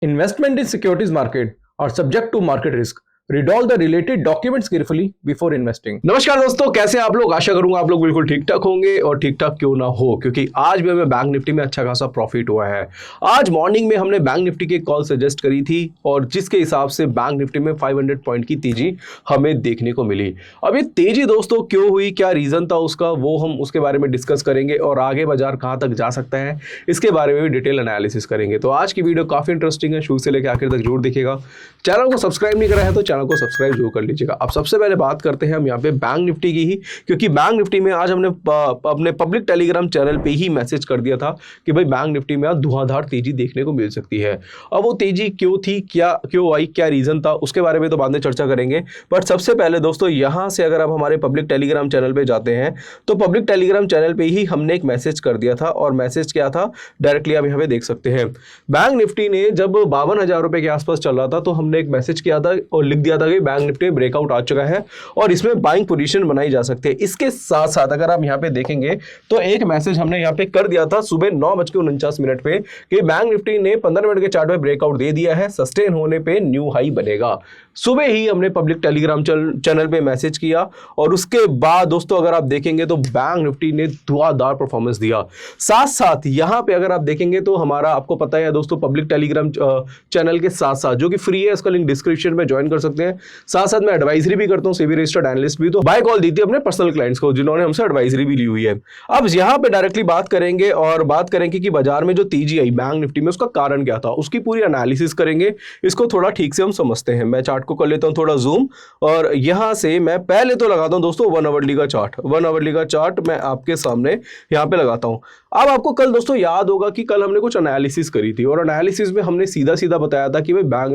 Investment in securities market are subject to market risk. Read all the related documents carefully before investing. नमस्कार दोस्तों, कैसे हैं आप लोग। आशा करूंगा आप लोग बिल्कुल ठीक ठाक होंगे और ठीक ठाक क्यों ना हो, क्योंकि आज भी हमें बैंक निफ्टी में अच्छा खासा प्रॉफिट हुआ है। आज मॉर्निंग में हमने बैंक निफ्टी की कॉल सजेस्ट करी थी और जिसके हिसाब से बैंक निफ्टी में 500 पॉइंट की तेजी हमें देखने को मिली। अब ये तेजी दोस्तों क्यों हुई, क्या रीजन था उसका, वो हम उसके बारे में डिस्कस करेंगे और आगे बाजार कहाँ तक जा सकता है इसके बारे में भी डिटेल एनालिसिस करेंगे। तो आज की वीडियो काफी इंटरेस्टिंग है, शुरू से लेकर आखिर तक जरूर देखिएगा। चैनल को सब्सक्राइब नहीं करा है तो चैनल को सब्सक्राइब जरूर कर लीजिएगा। अब सबसे पहले बात करते हैं हम यहाँ पे बैंक निफ्टी की ही, क्योंकि बैंक निफ्टी में आज हमने अपने पब्लिक टेलीग्राम चैनल पे ही मैसेज कर दिया था कि भाई बैंक निफ्टी में आज धुआंधार तेजी देखने को मिल सकती है। अब वो तेजी क्यों थी, क्यों आई, क्या रीजन था, उसके बारे में तो बाद में चर्चा करेंगे। बट सबसे पहले दोस्तों यहाँ से अगर आप हमारे पब्लिक टेलीग्राम चैनल पे जाते हैं तो पब्लिक टेलीग्राम चैनल पे ही हमने एक मैसेज कर दिया था और मैसेज क्या था डायरेक्टली आप यहाँ पे देख सकते हैं। बैंक निफ्टी ने जब 52,000 रुपए के आसपास चल रहा था तो हमने एक मैसेज किया था और लिख दिया था कि बैंक निफ्टी ब्रेकआउट आ चुका है और इसमें बाइंग पोजीशन बनाई जा सकती है। इसके साथ साथ अगर आप यहाँ पे देखेंगे तो एक मैसेज हमने यहाँ पे कर दिया था सुबह 9:49 पे कि बैंक निफ्टी ने 15 मिनट के चार्ट में ब्रेकआउट दे दिया है, सस्टेन होने पे न्यू हाई बनेगा। सुबह ही हमने पब्लिक टेलीग्राम चैनल पे मैसेज किया और उसके बाद दोस्तों अगर आप देखेंगे तो बैंक निफ्टी ने धुआंधार परफॉर्मेंस दिया। साथ साथ यहाँ पे अगर आप देखेंगे तो हमारा आपको पता है दोस्तों पब्लिक टेलीग्राम चैनल के साथ साथ जो कि फ्री है, इसका लिंक डिस्क्रिप्शन में ज्वाइन कर सकते हैं। साथ साथ मैं एडवाइजरी भी करता हूँ, सेबी रजिस्टर्ड एनालिस्ट भी, तो बाय कॉल दी थी अपने पर्सनल क्लाइंट्स को जिन्होंने हमसे एडवाइजरी भी ली हुई है। अब यहाँ पे डायरेक्टली बात करेंगे और बात करेंगे कि बाजार में जो तेजी आई बैंक निफ्टी में उसका कारण क्या था, उसकी पूरी एनालिसिस करेंगे। इसको थोड़ा ठीक से हम समझते हैं। मैं चार्ट को कर लेता हूँ थोड़ा जूम और यहाँ से मैं पहले तो लगाता हूँ दोस्तों 1 आवरली का चार्ट। 1 आवरली का चार्ट मैं आपके सामने यहाँ पे लगाता हूँ। अब आपको कल दोस्तों याद होगा कि कल हमने कुछ एनालिसिस करी थी और एनालिसिस में हमने सीधा सीधा बताया था कि भाई बैंक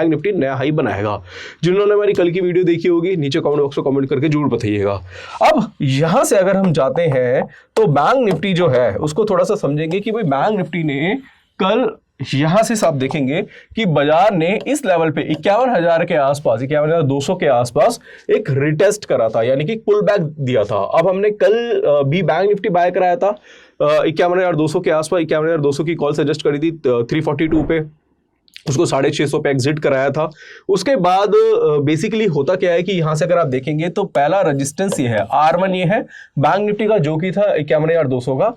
निफ्टी नया हाई बनाएगा। जिन्होंने हमारी कल की वीडियो देखी होगी नीचे कमेंट बॉक्स में कमेंट करके जरूर बताइएगा। अब यहां से अगर हम जाते हैं तो बैंक निफ्टी जो है उसको थोड़ा सा समझेंगे कि भाई बैंक निफ्टी ने कल यहां से आप देखेंगे कि बाजार ने इस लेवल पे 51,000 के आसपास, 51,200 के आसपास एक रिटेस्ट करा था, यानी कि पुल बैक दिया था। अब हमने कल भी बैंक निफ्टी बाय कराया था 51,200 के आसपास, 51,200 की कॉल सजेस्ट करी थी 342 पे, उसको 650 पे एग्जिट कराया था। उसके बाद बेसिकली होता क्या है कि यहां से अगर आप देखेंगे तो पहला रेजिस्टेंस ये है R1, ये है बैंक निफ्टी का जो कि था 51,200 का।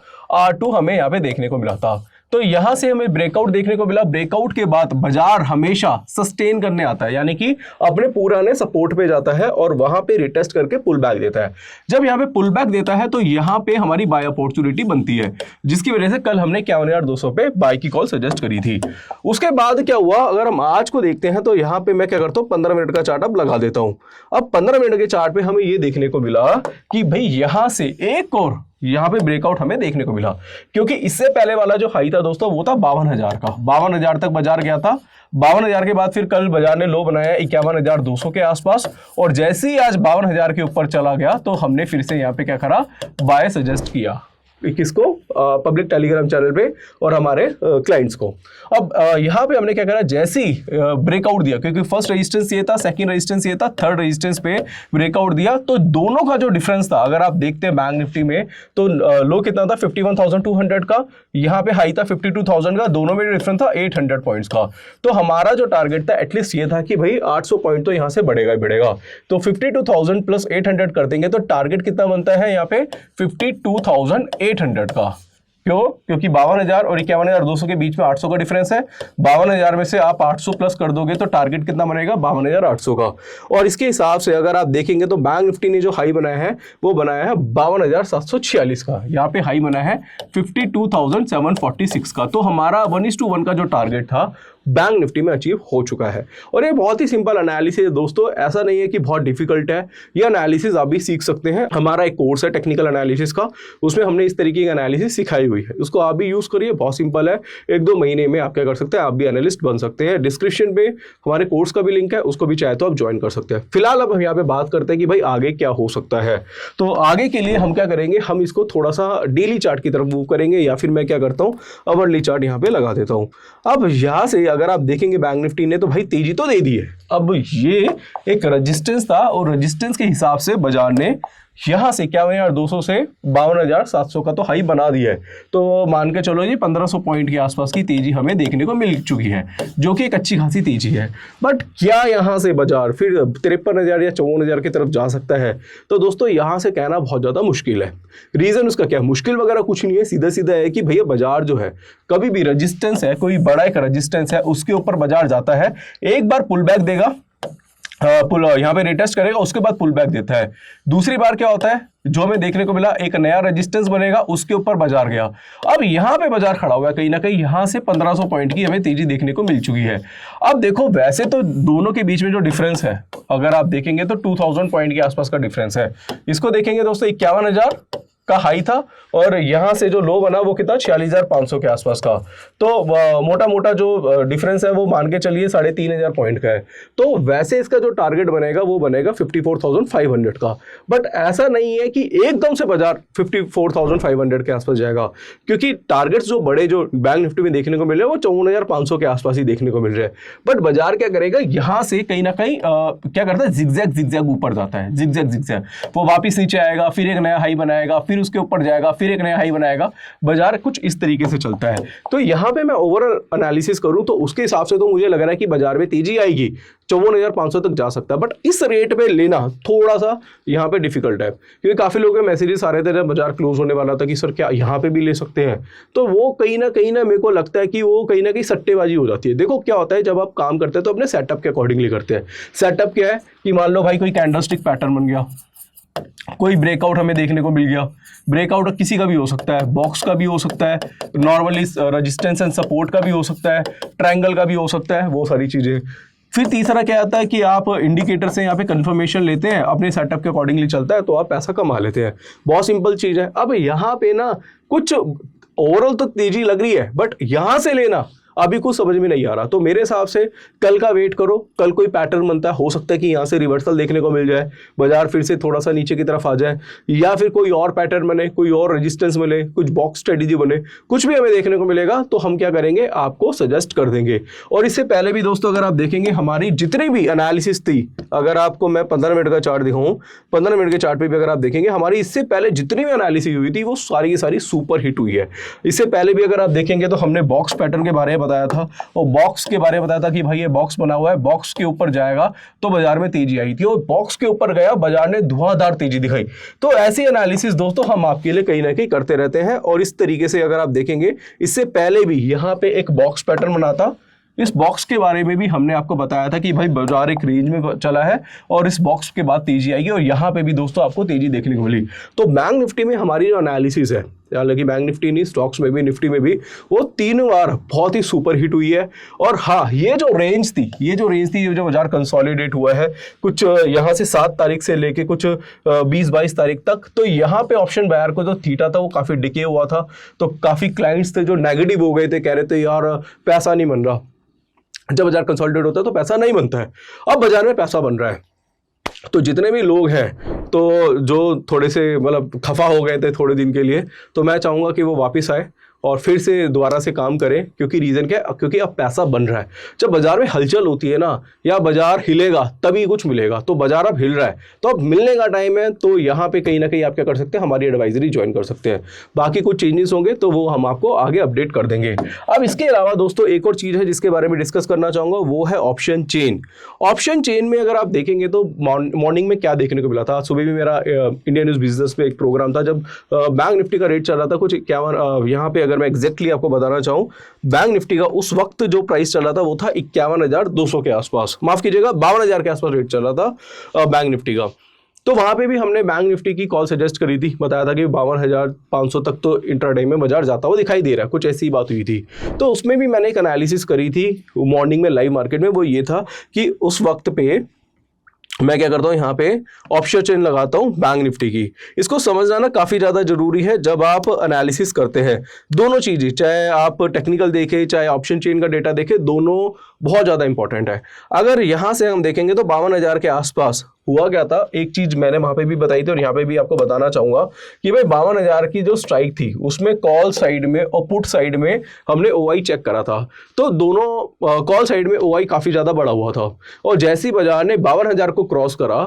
R2 हमें यहाँ पे देखने को मिला था। तो यहां से हमें ब्रेकआउट देखने को मिला। ब्रेकआउट के बाद बाजार हमेशा सस्टेन करने आता है, यानी कि अपने पुराने सपोर्ट पे जाता है और वहां पे रिटेस्ट करके पुल बैक देता है। जब यहां पे पुल बैक देता है तो यहां पे हमारी बाय अपॉर्चुनिटी बनती है, जिसकी वजह से कल हमने 51,200 पे बाय की कॉल सजेस्ट करी थी। उसके बाद क्या हुआ, अगर हम आज को देखते हैं तो यहां पे मैं क्या करता हूं 15 मिनट का चार्ट अब लगा देता हूं। अब 15 मिनट के चार्ट पे हमें ये देखने को मिला कि भाई यहां से एक और यहां पे ब्रेकआउट हमें देखने को मिला, क्योंकि इससे पहले वाला जो हाई था दोस्तों वो था 52,000 का। 52,000 तक बाजार गया था। 52,000 के बाद फिर कल बाजार ने लो बनाया 51,200 के आसपास और जैसे ही आज 52,000 के ऊपर चला गया तो हमने फिर से यहाँ पे क्या करा, बाय सजेस्ट किया। किसको? पब्लिक टेलीग्राम चैनल पे और हमारे क्लाइंट्स को। अब यहाँ पे हमने क्या करा, जैसे ही ब्रेकआउट दिया, क्योंकि फर्स्ट रेजिस्टेंस ये था, सेकंड रेजिस्टेंस ये था, थर्ड रेजिस्टेंस पे ब्रेकआउट दिया, तो दोनों का जो डिफरेंस था अगर आप देखते हैं बैंक निफ्टी में तो लो कितना था 51,200 का, यहाँ पे हाई था 52,000 का, दोनों में डिफरेंस था 800 पॉइंट्स का। तो हमारा जो टारगेट था एटलीस्ट ये था कि भाई 800 पॉइंट तो यहाँ से बढ़ेगा ही बढ़ेगा। तो 52,000 प्लस 800 कर देंगे तो टारगेट कितना बनता है यहाँ पे 52,800 का। क्यों? क्योंकि 52,000 और 51,200 के बीच में 800 का डिफरेंस है। 52,000 में से आप 800 प्लस कर दोगे तो टारगेट कितना बनेगा 52,800 का। और इसके हिसाब से अगर आप देखेंगे तो बैंक निफ्टी ने जो हाई बनाया है वो बनाया है 52,746 का। यहाँ पे हाई बना है 52,746 का। तो हमारा 1:1 का जो टारगेट था बैंक निफ्टी में अचीव हो चुका है। और ये बहुत ही सिंपल एनालिसिस है दोस्तों, ऐसा नहीं है कि बहुत डिफिकल्ट है। ये एनालिसिस आप भी सीख सकते हैं। हमारा एक कोर्स है टेक्निकल एनालिसिस का, उसमें हमने इस तरीके की एनालिसिस सिखाई हुई है, उसको आप भी यूज करिए। बहुत सिंपल है, 1-2 महीने में आप क्या कर सकते हैं, आप भी एनालिस्ट बन सकते हैं। डिस्क्रिप्शन पे हमारे कोर्स का भी लिंक है, उसको भी चाहे तो आप ज्वाइन कर सकते हैं। फिलहाल अब हम यहाँ पे बात करते हैं कि भाई आगे क्या हो सकता है। तो आगे के लिए हम क्या करेंगे, हम इसको थोड़ा सा डेली चार्ट की तरफ मूव करेंगे, या फिर मैं क्या करता हूँ आवरली चार्ट यहाँ पे लगा देता हूँ। अब यहाँ से अगर आप देखेंगे बैंक निफ्टी ने तो भाई तेजी तो दे दी है। अब ये एक रेजिस्टेंस था और रेजिस्टेंस के हिसाब से बाजार ने यहाँ से 51,200 से 52,700 का तो हाई बना दिया है। तो मान के चलो जी 1500 पॉइंट के आसपास की तेजी हमें देखने को मिल चुकी है, जो कि एक अच्छी खासी तेजी है। बट क्या यहाँ से बाजार फिर 53,000 या 54,000 की तरफ जा सकता है? तो दोस्तों यहाँ से कहना बहुत ज़्यादा मुश्किल है। रीज़न उसका क्या, मुश्किल वगैरह कुछ नहीं है, सीधा सीधा है कि भैया बाजार जो है कभी भी रजिस्टेंस है, कोई बड़ा एक रजिस्टेंस है, उसके ऊपर बाजार जाता है, एक बार पुल बैक देगा, पुल यहाँ पे रिटेस्ट करेगा, उसके बाद पुल बैक देता है। दूसरी बार क्या होता है, जो हमें देखने को मिला, एक नया रेजिस्टेंस बनेगा, उसके ऊपर बाजार गया। अब यहाँ पे बाजार खड़ा हुआ है, कहीं ना कहीं यहाँ से 1500 पॉइंट की हमें तेजी देखने को मिल चुकी है। अब देखो वैसे तो दोनों के बीच में जो डिफरेंस है, अगर आप देखेंगे तो 2000 पॉइंट के आसपास का डिफरेंस है। इसको देखेंगे दोस्तों 51,000 का हाई था और यहां से जो लो बना वो कितना 46,500 के आसपास का। तो मोटा मोटा जो डिफरेंस है वो मान के चलिए 3,500 पॉइंट का है। तो वैसे इसका जो टारगेट बनेगा वो बनेगा 54,500 का। बट ऐसा नहीं है कि एकदम से बाजार 54,500 के आसपास जाएगा, क्योंकि टारगेट्स जो बड़े जो बैंक निफ्टी में देखने को मिल रहे हैं वो 54,500 के आसपास ही देखने को मिल रहे हैं। बट बाजार क्या करेगा, यहां से कहीं ना कहीं क्या करता है, जिगजैग ऊपर जाता है, जिगजैग वो वापिस नीचे आएगा, फिर एक नया हाई बनाएगा, फिर उसके ऊपर जाएगा, फिर एक नया हाई बनाएगा। बाजार कुछ इस तरीके से चलता है। तो यहां पे मैं ओवरऑल एनालिसिस करूं तो उसके हिसाब से तो मुझे लग रहा है कि बाजार में तेजी आएगी, 54,500 तक जा सकता है। बट इस रेट पे लेना थोड़ा सा यहाँ पे डिफिकल्ट है, क्योंकि काफी लोगों के मैसेजेस आ रहे थे जब बाजार क्लोज होने वाला था कि सर क्या यहाँ पे भी ले सकते हैं। तो वो कहीं ना मेरे को लगता है कि वो कहीं ना कहीं सट्टेबाजी हो जाती है। देखो क्या होता है, जब आप काम करते हैं तो अपने सेटअप के अकॉर्डिंगली करते हैं। सेटअप क्या है कि मान लो भाई कोई कैंडलस्टिक पैटर्न बन गया, कोई ब्रेकआउट हमें देखने को मिल गया, ब्रेकआउट किसी का भी हो सकता है, बॉक्स का भी हो सकता है, नॉर्मली रेजिस्टेंस एंड सपोर्ट का भी हो सकता है, ट्रायंगल का भी हो सकता है, वो सारी चीजें। फिर तीसरा क्या आता है कि आप इंडिकेटर से यहाँ पे कंफर्मेशन लेते हैं, अपने सेटअप के अकॉर्डिंगली चलता है तो आप पैसा कमा लेते हैं। बहुत सिंपल चीज है। अब यहाँ पे ना कुछ ओवरऑल तो तेजी लग रही है, बट यहां से लेना अभी कुछ समझ में नहीं आ रहा। तो मेरे हिसाब से कल का वेट करो, कल कोई पैटर्न बनता है, हो सकता है कि यहाँ से रिवर्सल देखने को मिल जाए, बाजार फिर से थोड़ा सा नीचे की तरफ आ जाए, या फिर कोई और पैटर्न बने, कोई और रेजिस्टेंस मिले, कुछ बॉक्स स्ट्रेटेजी बने, कुछ भी हमें देखने को मिलेगा तो हम क्या करेंगे, आपको सजेस्ट कर देंगे। और इससे पहले भी दोस्तों अगर आप देखेंगे हमारी जितनी भी एनालिसिस थी, अगर आपको मैं 15 मिनट का चार्ट दिखाऊं, 15 मिनट के चार्ट पे भी अगर आप देखेंगे हमारी इससे पहले जितनी भी एनालिसिस हुई थी वो सारी की सारी सुपर हिट हुई है। इससे पहले भी अगर आप देखेंगे तो हमने बॉक्स पैटर्न के बारे में बताया था, और बॉक्स के बारे में बताया था कि भाई ये बॉक्स बना हुआ है, बॉक्स के ऊपर जाएगा तो बाजार में तेजी आई थी, और बॉक्स के ऊपर गया, बाजार ने धुआंधार तेजी दिखाई। तो ऐसी एनालिसिस दोस्तों हम आपके लिए कहीं ना कहीं करते रहते हैं। और इस तरीके से अगर आप देखेंगे इससे पहले भी यहाँ पे एक बॉक्स पैटर्न बना था, इस बॉक्स के बारे में भी हमने आपको बताया था कि भाई बाजार एक रेंज में चला है और इस बॉक्स के बाद तेजी आएगी, और यहाँ पे भी दोस्तों आपको तेजी देखने को मिली। तो बैंक निफ्टी में हमारी जो एनालिसिस है, हालांकि बैंक निफ्टी नहीं, स्टॉक्स में भी, निफ्टी में भी, वो 3 बार बहुत ही सुपर हिट हुई है। और हाँ, ये जो रेंज थी जो बाजार कंसोलिडेट हुआ है कुछ यहाँ से 7 तारीख से लेके कुछ 20-22 तारीख तक, तो यहाँ पे ऑप्शन बायर को जो थीटा था वो काफी डिके हुआ था। तो काफी क्लाइंट्स थे जो नेगेटिव हो गए थे, कह रहे थे यार पैसा नहीं बन रहा। जब बाजार कंसोलिडेट होता है तो पैसा नहीं बनता है, अब बाजार में पैसा बन रहा है। तो जितने भी लोग हैं तो जो थोड़े से मतलब खफा हो गए थे थोड़े दिन के लिए, तो मैं चाहूँगा कि वो वापस आए और फिर से दोबारा से काम करें। क्योंकि रीज़न क्या है, क्योंकि अब पैसा बन रहा है। जब बाजार में हलचल होती है ना, या बाजार हिलेगा तभी कुछ मिलेगा, तो बाजार अब हिल रहा है, तो अब मिलने का टाइम है। तो यहाँ पे कहीं ना कहीं आप क्या कर सकते हैं, हमारी एडवाइजरी ज्वाइन कर सकते हैं। बाकी कुछ चेंजेस होंगे तो वो हम आपको आगे अपडेट कर देंगे। अब इसके अलावा दोस्तों एक और चीज़ है जिसके बारे में डिस्कस करना चाहूँगा, वो है ऑप्शन चेन। ऑप्शन चेन में अगर आप देखेंगे तो मॉर्निंग में क्या देखने को मिला था, सुबह भी मेरा इंडिया न्यूज़ बिजनेस पे एक प्रोग्राम था, जब बैंक निफ्टी का रेट चल रहा था कुछ 51, यहाँ पे अगर मैं एग्जैक्टली आपको बताना चाहूं, बैंक निफ्टी का उस वक्त जो प्राइस चल रहा था वो था 51,200 के आसपास, माफ कीजिएगा 52,000 के आसपास रेट चल रहा था बैंक निफ्टी का। तो वहां पे भी हमने बैंक निफ्टी की कॉल सजेस्ट करी थी, बताया था कि 52,500 तक तो इंट्राडे में बाजार जाता हुआ दिखाई दे रहा है, कुछ ऐसी बात हुई थी। तो उसमें भी मैंने एक एनालिसिस करी थी मॉर्निंग में लाइव मार्केट में, वो ये था कि उस वक्त पे मैं क्या करता हूँ, यहाँ पे ऑप्शन चेन लगाता हूँ बैंक निफ्टी की। इसको समझना ना काफ़ी ज़्यादा जरूरी है जब आप एनालिसिस करते हैं। दोनों चीज़ें, चाहे आप टेक्निकल देखें चाहे ऑप्शन चेन का डेटा देखें, दोनों बहुत ज़्यादा इंपॉर्टेंट है। अगर यहाँ से हम देखेंगे तो 52,000 के आसपास हुआ क्या था, एक चीज मैंने वहां पे भी बताई थी और यहाँ पे भी आपको बताना चाहूंगा कि भाई 52,000 की जो स्ट्राइक थी उसमें कॉल साइड में और पुट साइड में हमने ओआई चेक करा था। तो दोनों कॉल साइड में ओआई काफी ज्यादा बड़ा हुआ था, और जैसे ही बाजार ने 52,000 को क्रॉस करा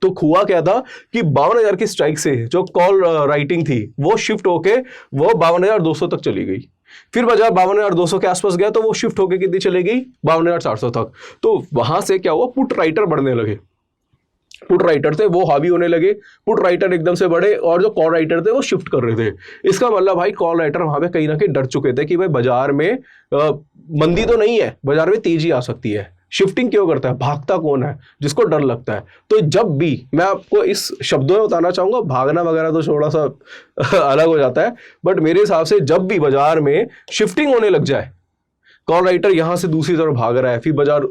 तो हुआ क्या था कि 52,000 की स्ट्राइक से जो कॉल राइटिंग थी वो शिफ्ट होके वो 52,200 तक चली गई। फिर बाजार 52,200 के आसपास गया तो वो शिफ्ट होके कितनी चली गई, 52,400 तक। तो वहां से क्या हुआ, पुट राइटर बढ़ने लगे। पुट राइटर थे वो हावी होने लगे, पुट राइटर एकदम से बढ़े, और जो कॉल राइटर थे वो शिफ्ट कर रहे थे। इसका मतलब भाई कॉल राइटर वहां पे कहीं ना कहीं डर चुके थे कि भाई बाजार में मंदी तो नहीं है, बाजार में तेजी आ सकती है। शिफ्टिंग क्यों करता है, भागता कौन है, जिसको डर लगता है। तो जब भी मैं आपको इस शब्दों में बताना चाहूंगा, भागना वगैरह तो थोड़ा सा अलग हो जाता है, बट मेरे हिसाब से जब भी बाजार में शिफ्टिंग होने लग जाए, कॉल राइटर यहां से दूसरी तरफ भाग रहा है, फिर बाजार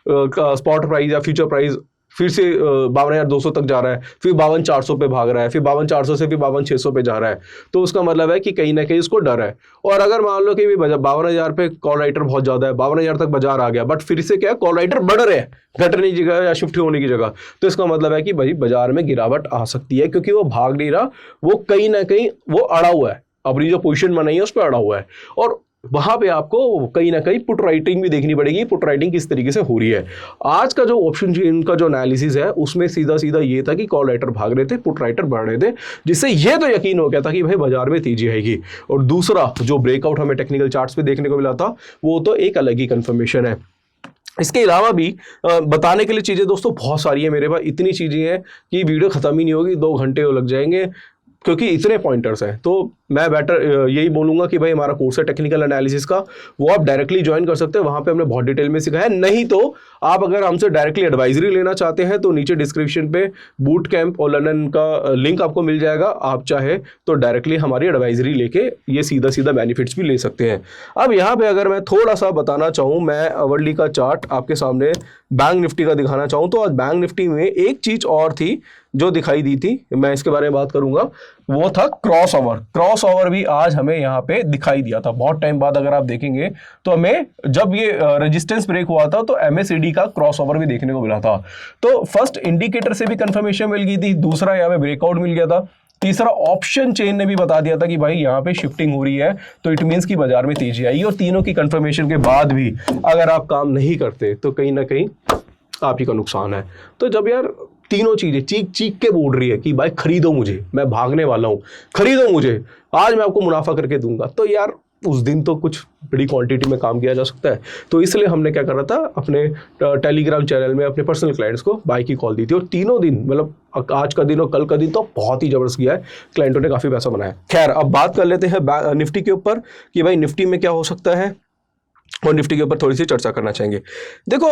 का स्पॉट प्राइस या फ्यूचर प्राइस फिर से 52,200 तक जा रहा है, फिर 52,400 पे भाग रहा है, फिर 52,400 से फिर 52,600 पे जा रहा है, तो उसका मतलब है कि कहीं ना कहीं उसको डर है। और अगर मान लो कि 52,000 पे कॉल राइटर बहुत ज्यादा है, 52,000 तक बाजार आ गया, बट फिर से क्या है, कॉल राइटर बढ़ रहे हैं घटने की जगह या शिफ्ट होने की जगह, तो इसका मतलब है कि भाई बाजार में गिरावट आ सकती है, क्योंकि वो भाग नहीं रहा, वो कहीं ना कहीं वो अड़ा हुआ है, अपनी जो पोजीशन बनाई है उस पर अड़ा हुआ है। और वहां पे आपको कहीं ना कहीं पुट राइटिंग भी देखनी पड़ेगी, पुट राइटिंग किस तरीके से हो रही है। आज का जो ऑप्शन चेन का जो एनालिसिस है उसमें सीधा सीधा ये था कि कॉल राइटर भाग रहे थे, पुट राइटर बढ़ रहे थे, जिससे ये तो यकीन हो गया था कि भाई बाजार में तेजी आएगी। और दूसरा जो ब्रेकआउट हमें टेक्निकल चार्ट्स पे देखने को मिला था वो तो एक अलग ही कंफर्मेशन है। इसके अलावा भी बताने के लिए चीज़ें दोस्तों बहुत सारी है मेरे पास, इतनी चीज़ें हैं कि वीडियो खत्म ही नहीं होगी, 2 घंटे लग जाएंगे, क्योंकि इतने पॉइंटर्स हैं। तो मैं बेटर यही बोलूंगा कि भाई हमारा कोर्स है टेक्निकल एनालिसिस का, वो आप डायरेक्टली ज्वाइन कर सकते हैं, वहां पे हमने बहुत डिटेल में सिखाया है। नहीं तो आप अगर हमसे डायरेक्टली एडवाइजरी लेना चाहते हैं तो नीचे डिस्क्रिप्शन पे बूट कैंप और लर्नन का लिंक आपको मिल जाएगा, आप चाहे तो डायरेक्टली हमारी एडवाइजरी लेके ये सीधा सीधा बेनिफिट्स भी ले सकते हैं। अब यहाँ पे अगर मैं थोड़ा सा बताना चाहूँ, मैं अवर्ली का चार्ट आपके सामने बैंक निफ्टी का दिखाना चाहूँ, तो आज बैंक निफ्टी में एक चीज और थी जो दिखाई दी थी, मैं इसके बारे में बात करूंगा, वो था क्रॉस ओवर। क्रॉस ओवर भी आज हमें यहाँ पे दिखाई दिया था बहुत टाइम बाद। अगर आप देखेंगे तो हमें जब ये रेजिस्टेंस ब्रेक हुआ था तो MACD का क्रॉस ओवर भी देखने को मिला था। तो फर्स्ट इंडिकेटर से भी कंफर्मेशन मिल गई थी, दूसरा यहाँ पे ब्रेकआउट मिल गया था, तीसरा ऑप्शन चेन ने भी बता दिया था कि भाई यहाँ पे शिफ्टिंग हो रही है, तो इट मींस कि बाजार में तेजी आई। और तीनों की कंफर्मेशन के बाद भी अगर आप काम नहीं करते तो कहीं ना कहीं आप ही का नुकसान है। तो जब यार तीनों चीजें चीख चीख के बोल रही है कि भाई खरीदो मुझे, मैं भागने वाला हूं, खरीदो मुझे, आज मैं आपको मुनाफा करके दूंगा, तो यार उस दिन तो कुछ बड़ी क्वांटिटी में काम किया जा सकता है। तो इसलिए हमने क्या करा था, अपने टेलीग्राम चैनल में अपने पर्सनल क्लाइंट्स को बाई की कॉल दी थी, और तीनों दिन मतलब आज का दिन और कल का दिन तो बहुत ही जबरदस्त किया है, क्लाइंटों ने काफी पैसा बनाया। खैर अब बात कर लेते हैं निफ्टी के ऊपर कि भाई निफ्टी में क्या हो सकता है, और निफ्टी के ऊपर थोड़ी सी चर्चा करना चाहेंगे। देखो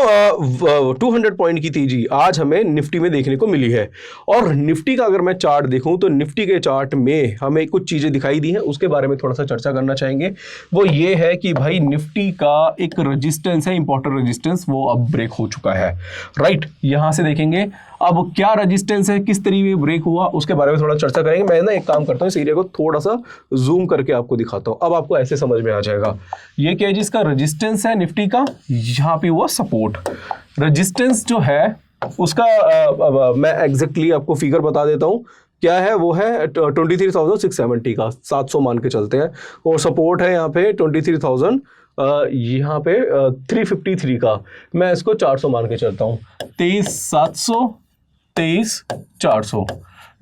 200 पॉइंट की तेजी आज हमें निफ्टी में देखने को मिली है, और निफ्टी का अगर मैं चार्ट देखूं तो निफ्टी के चार्ट में हमें कुछ चीज़ें दिखाई दी हैं, उसके बारे में थोड़ा सा चर्चा करना चाहेंगे। वो ये है कि भाई निफ्टी का एक रेजिस्टेंस है, इंपॉर्टेंट रेजिस्टेंस, वो अब ब्रेक हो चुका है। राइट, यहां से देखेंगे अब क्या रेजिस्टेंस है, किस तरीके ब्रेक हुआ, उसके बारे में थोड़ा चर्चा करेंगे। मैं ना एक काम करता हूँ, इस एरिया को थोड़ा सा जूम करके आपको दिखाता हूँ, अब आपको ऐसे समझ में आ जाएगा। ये क्या है, जिसका रेजिस्टेंस है निफ्टी का, यहाँ पे हुआ सपोर्ट। रेजिस्टेंस जो है उसका मैं एग्जैक्टली आपको फिगर बता देता हूँ क्या है, वो है 23,670 का, 700 मान के चलते हैं, और सपोर्ट है यहाँ पे 23,000 यहाँ पे 353 का, मैं इसको 400 मान के चलता हूँ, 23,700 23,400,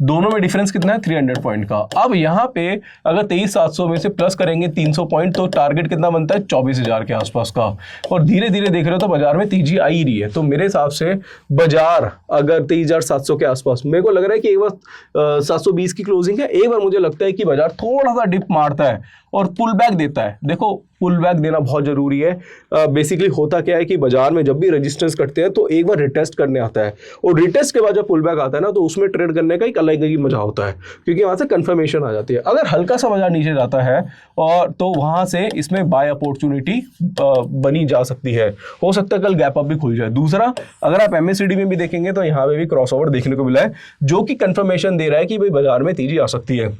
दोनों में डिफरेंस कितना है, 300 पॉइंट का। अब यहाँ पे अगर 23,700 में से प्लस करेंगे 300 पॉइंट, तो टारगेट कितना बनता है, 24,000 के आसपास का। और धीरे धीरे देख रहे हो तो बाजार में तेजी आ ही रही है। तो मेरे हिसाब से बाजार अगर 23,700 के आसपास, मेरे को लग रहा है कि एक बार 720 की क्लोजिंग है, एक बार मुझे लगता है कि बाजार थोड़ा सा डिप मारता है और पुल बैक देता है। देखो पुल बैक देना बहुत जरूरी है। बेसिकली होता क्या है कि बाजार में जब भी रेजिस्टेंस कटते हैं तो एक बार रिटेस्ट करने आता है, और रिटेस्ट के बाद जब पुल बैक आता है ना, तो उसमें ट्रेड करने का एक अलग ही मजा होता है, क्योंकि वहां से कंफर्मेशन आ जाती है। अगर हल्का सा बाजार नीचे जाता है और तो वहां से इसमें बाय अपॉर्चुनिटी बनी जा सकती है, हो सकता है कल गैप अप भी खुल जाए। दूसरा, अगर आप MACD में भी देखेंगे तो यहाँ पे भी क्रॉसओवर देखने को मिला है, जो कि कंफर्मेशन दे रहा है कि भाई बाजार में तेजी आ सकती है।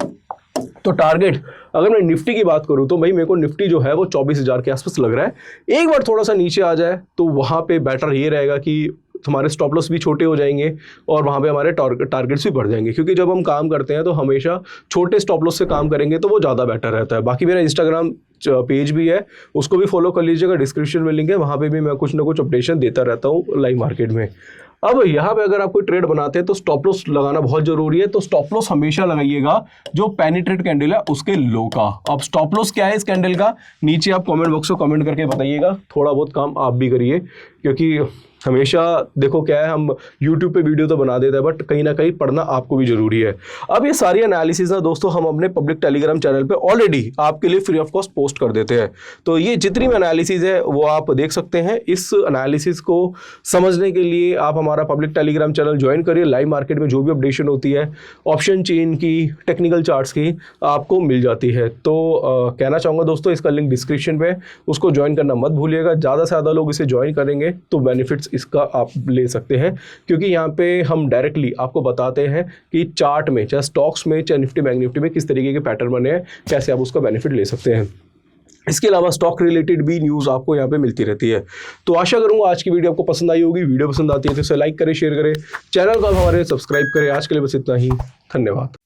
तो टारगेट अगर मैं निफ्टी की बात करूं तो भाई मेरे को निफ्टी जो है वो 24,000 के आसपास लग रहा है। एक बार थोड़ा सा नीचे आ जाए तो वहां पे बेटर ये रहेगा कि हमारे स्टॉप लॉस भी छोटे हो जाएंगे और वहां पे हमारे टारगेट्स भी बढ़ जाएंगे, क्योंकि जब हम काम करते हैं तो हमेशा छोटे स्टॉप लॉस से काम करेंगे तो वो ज़्यादा बेटर रहता है। बाकी मेरा इंस्टाग्राम पेज भी है, उसको भी फॉलो कर लीजिएगा, डिस्क्रिप्शन में लिंक है, वहाँ पे भी मैं कुछ ना कुछ अपडेशन देता रहता हूँ लाइव मार्केट में। अब यहाँ पे अगर आप कोई ट्रेड बनाते हैं तो स्टॉप लॉस लगाना बहुत जरूरी है। तो स्टॉप लॉस हमेशा लगाइएगा जो पेनिट्रेट कैंडल है उसके लो का। अब स्टॉप लॉस क्या है इस कैंडल का, नीचे आप कमेंट बॉक्स में कमेंट करके बताइएगा। थोड़ा बहुत काम आप भी करिए, क्योंकि हमेशा देखो क्या है, हम YouTube पे वीडियो तो बना देते हैं बट कहीं ना कहीं पढ़ना आपको भी जरूरी है। अब ये सारी एनालिसिस ना दोस्तों हम अपने पब्लिक टेलीग्राम चैनल पे ऑलरेडी आपके लिए फ्री ऑफ कॉस्ट पोस्ट कर देते हैं। तो ये जितनी भी एनालिसिस है वो आप देख सकते हैं। इस एनालिसिस को समझने के लिए आप हमारा पब्लिक टेलीग्राम चैनल ज्वाइन करिए। लाइव मार्केट में जो भी अपडेशन होती है ऑप्शन चेन की, टेक्निकल चार्ट्स की, आपको मिल जाती है। तो कहना चाहूँगा दोस्तों इसका लिंक डिस्क्रिप्शन पे, उसको ज्वाइन करना मत भूलिएगा। ज़्यादा से ज़्यादा लोग इसे ज्वाइन करेंगे तो बेनिफिट्स इसका आप ले सकते हैं, क्योंकि यहाँ पे हम डायरेक्टली आपको बताते हैं कि चार्ट में, चाहे स्टॉक्स में, चाहे निफ्टी बैंक निफ्टी में किस तरीके के पैटर्न बने हैं, कैसे आप उसका बेनिफिट ले सकते हैं। इसके अलावा स्टॉक रिलेटेड भी न्यूज़ आपको यहाँ पे मिलती रहती है। तो आशा करूँगा आज की वीडियो आपको पसंद आई होगी। वीडियो पसंद आती है तो इसे लाइक करें, शेयर करें, चैनल को हमारे सब्सक्राइब करें। आज के लिए बस इतना ही, धन्यवाद।